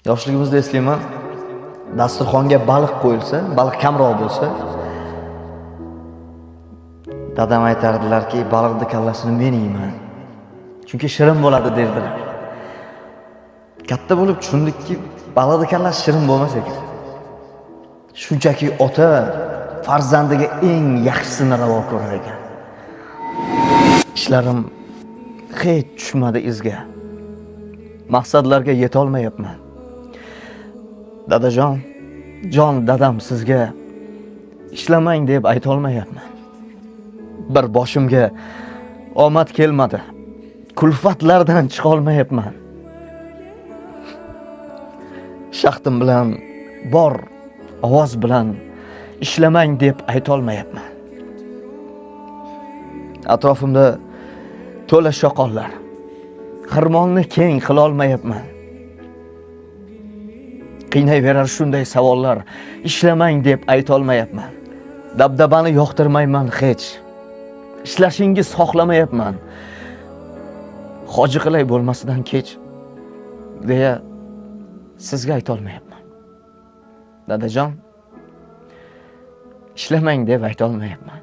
Yoshligimizda eslayman, dasturxonga baliq qo'yilsa, baliq kamroq bo'lsa, dadam aytardilarki, baliqning kallasini men yeyman. Chunki shirin bo'ladi derdilar. Katta bo'lib tushundikki, baliqning kallasi shirin bo'lmas ekan. Shunchaki ota farzandiga eng yaxshisini ravo ko'rar ekan. Ishlarim hech tushmadi izga. Maqsadlarga yeta olmayapman. Dadajon, dadam sizga ishlamang deb ayta olmayapman. Bir boshimga omad kelmadi. Kulfatlardan chiqa olmayapman. Shaxtim bilan bor ovoz bilan ishlamang deb ayta olmayapman. Atrofimda to'la shoqollar. Xirmonni keng qila olmayapman. Qiynayverar shunday savollar. Ishlamang deb ayta olmayapman. Dabdabani yoqtirmayman hech. Ishlashingiz xohlamayapman. Hoji qilay bo'lmasidan kech deya sizga ayta olmayapman. Dadajon, ishlamang deb ayta olmayapman.